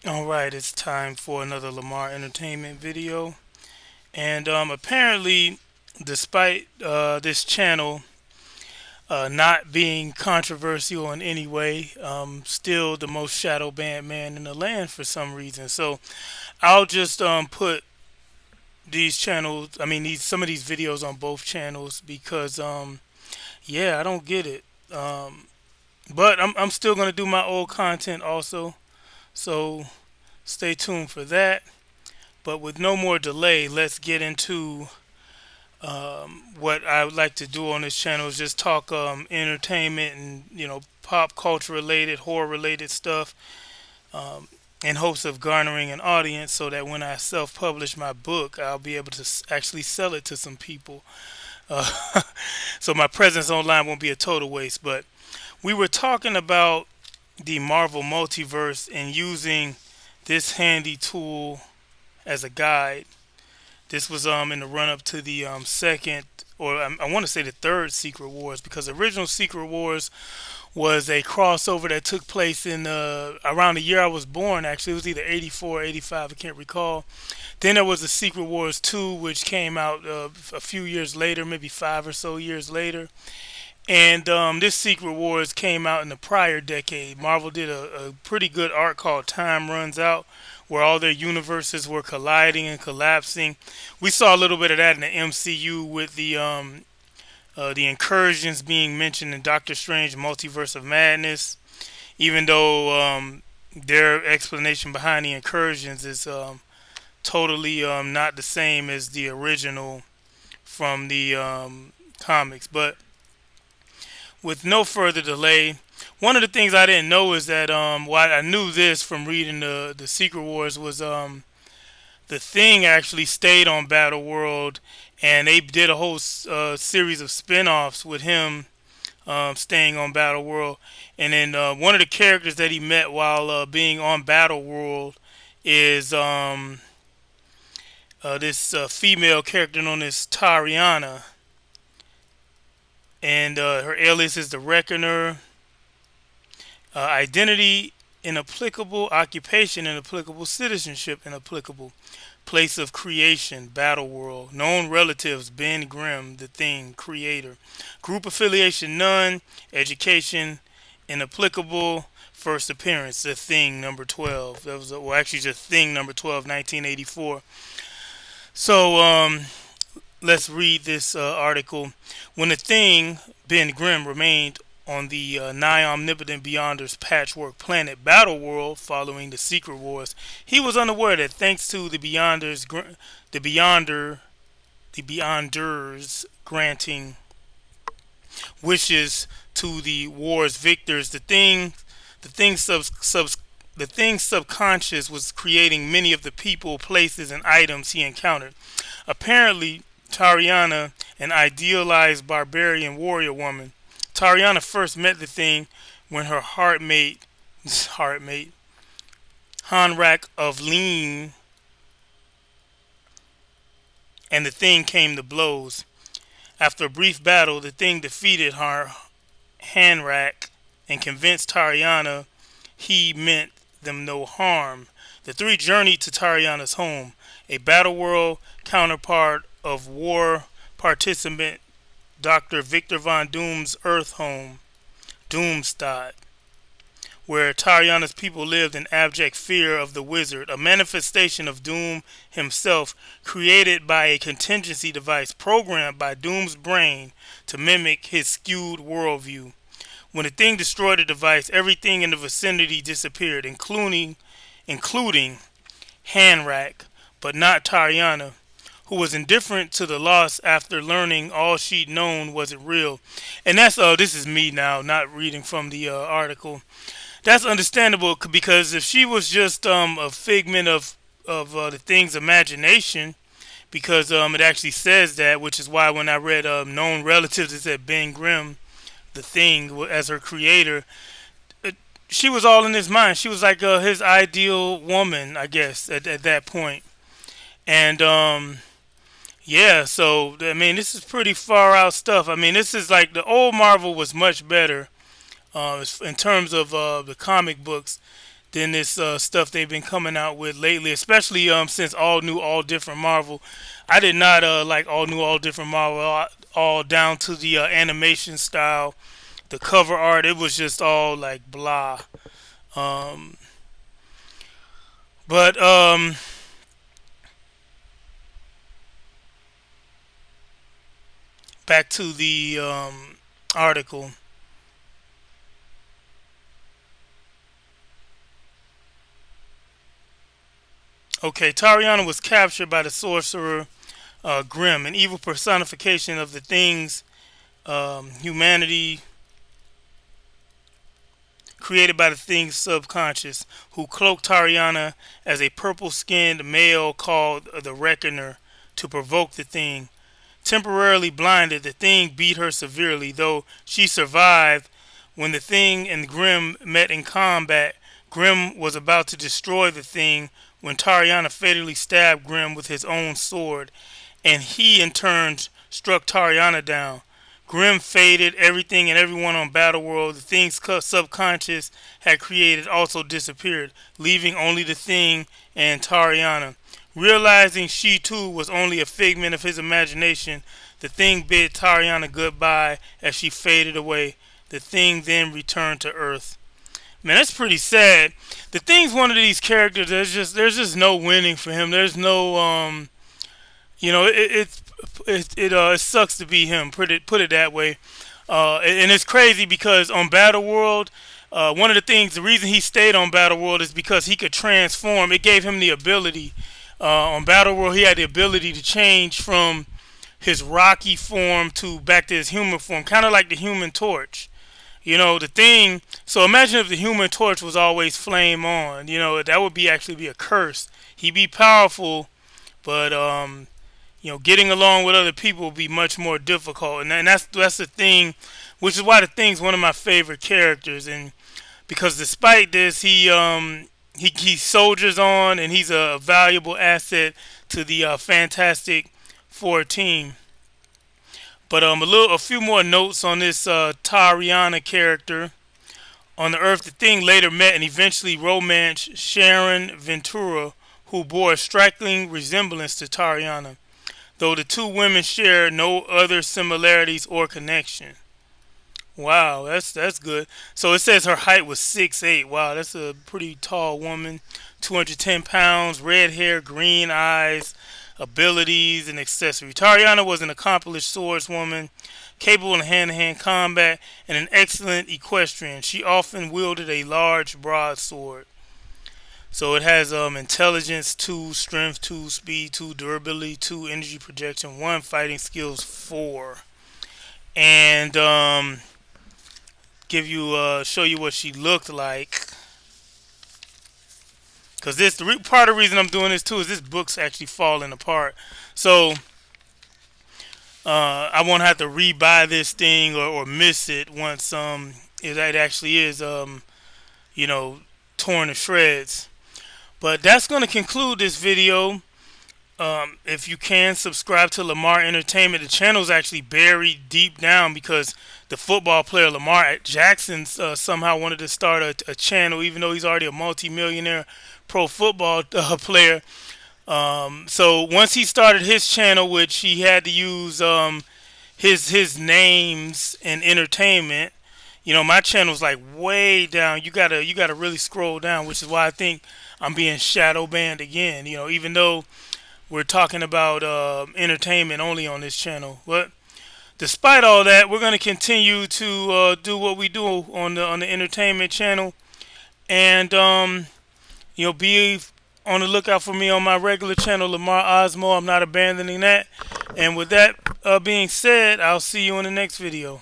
All right, it's time for another Lamar Entertainment video. And apparently, despite this channel not being controversial in any way, still the most shadow banned man in the land for some reason. So I'll just put these channels, some of these videos on both channels because, yeah, I don't get it. But I'm still going to do my old content also. So stay tuned for that. But with no more delay, let's get into what I would like to do on this channel is just talk entertainment and pop culture related, horror related stuff, in hopes of garnering an audience, so that when I self publish my book, I'll be able to actually sell it to some people. Uh, so my presence online won't be a total waste. But we were talking about the Marvel Multiverse and using this handy tool as a guide. This was in the run up to the second, or I want to say the third Secret Wars, because the original Secret Wars was a crossover that took place in around the year I was born. Actually, it was either 84 or 85. I can't recall. Then there was the Secret Wars 2, which came out a few years later, maybe 5 or so years later. And this Secret Wars came out in the prior decade. Marvel did a pretty good arc called Time Runs Out, where all their universes were colliding and collapsing. We saw a little bit of that in the MCU with the incursions being mentioned in Doctor Strange Multiverse of Madness, even though their explanation behind the incursions is totally not the same as the original from the comics. But with no further delay, one of the things I didn't know is that why I knew this from reading the Secret Wars was the Thing actually stayed on Battle World, and they did a whole series of spin-offs with him staying on Battle World. And then one of the characters that he met while being on Battle World is this female character known as Tariana, and her alias is the Reckoner. Identity inapplicable, occupation inapplicable, citizenship inapplicable, place of creation, battle world, known relatives, Ben Grimm, the Thing, creator, group affiliation, none, education inapplicable, first appearance, the Thing, number 12. That was, well, actually just Thing, number 12, 1984. So, let's read this article. When the Thing, Ben Grimm, remained on the nigh omnipotent Beyonder's patchwork planet Battle World following the Secret Wars, he was unaware that thanks to the Beyonder, the Beyonders granting wishes to the war's victors, the thing the thing's subconscious was creating many of the people, places, and items he encountered. Apparently, Tariana, an idealized barbarian warrior woman, Tariana first met the Thing when her heartmate, Hanrak of Lean, and the Thing came to blows. After a brief battle, the Thing defeated her Hanrak and convinced Tariana he meant them no harm. The three journeyed to Tariana's home, a battle world counterpart of war participant Dr. Victor Von Doom's Earth home, Doomstadt, where Tariana's people lived in abject fear of the wizard, a manifestation of Doom himself, created by a contingency device programmed by Doom's brain to mimic his skewed worldview. When the Thing destroyed the device, everything in the vicinity disappeared, including Hanrak, but not Tariana, who was indifferent to the loss after learning all she'd known wasn't real. And that's this is me now, not reading from the article. That's understandable because if she was just a figment of the Thing's imagination, because it actually says that, which is why when I read known relatives, it said Ben Grimm, the Thing, as her creator. She was all in his mind. She was like his ideal woman, I guess, at that point. And yeah, so I mean, this is pretty far out stuff. I mean, this is like the old Marvel was much better in terms of the comic books. than this stuff they've been coming out with lately, especially since all new, all different Marvel. I did not like all new, all different Marvel, all down to the animation style, the cover art. It was just all like blah. Um, but back to the article. Okay, Tariana was captured by the sorcerer Grimm, an evil personification of the things humanity created by the thing's subconscious, who cloaked Tariana as a purple-skinned male called the Reckoner to provoke the thing. Temporarily blinded, the thing beat her severely, though she survived. When the thing and Grimm met in combat, Grimm was about to destroy the thing when Tariana fatally stabbed Grimm with his own sword, and he in turn struck Tariana down. Grimm faded. Everything and everyone on Battleworld the thing's subconscious had created also disappeared, leaving only the thing and Tariana. Realizing she too was only a figment of his imagination, the thing bid Tariana goodbye as she faded away. The thing then returned to Earth. Man, that's pretty sad. The thing's one of these characters. There's just no winning for him. There's no it sucks to be him. Put it that way. And it's crazy because on Battleworld, one of the things, the reason he stayed on Battleworld is because he could transform. It gave him the ability. On Battleworld, he had the ability to change from his rocky form to back to his human form, kind of like the Human Torch. The thing. So imagine if the Human Torch was always flame on. That would actually be a curse. He'd be powerful, but getting along with other people would be much more difficult. And that's the thing, which is why the thing's one of my favorite characters. And because despite this, he soldiers on, and he's a valuable asset to the Fantastic Four team. But a few more notes on this Tariana character. On the Earth, the thing later met and eventually romanced Sharon Ventura, who bore a striking resemblance to Tariana, though the two women share no other similarities or connection. Wow, that's good. So it says her height was 6'8". Wow, that's a pretty tall woman. 210 pounds, red hair, green eyes, abilities, and accessories. Tariana was an accomplished swordswoman, capable in hand-to-hand combat, and an excellent equestrian. She often wielded a large broadsword. So it has intelligence 2, strength 2, speed 2, durability 2, energy projection 1, fighting skills 4. And show you what she looked like. Because part of the reason I'm doing this too is this book's actually falling apart. So I won't have to rebuy this thing or miss it once it actually is torn to shreds. But that's going to conclude this video. If you can, subscribe to Lamar Entertainment. The channel's actually buried deep down because the football player Lamar Jackson somehow wanted to start a channel, even though he's already a multi-millionaire pro football player. So once he started his channel, which he had to use his names in entertainment, my channel's like way down. You gotta really scroll down, which is why I think I'm being shadow banned again. Even though we're talking about entertainment only on this channel, but despite all that, we're going to continue to do what we do on the entertainment channel, and be on the lookout for me on my regular channel, Lamar Osmo. I'm not abandoning that. And with that being said, I'll see you in the next video.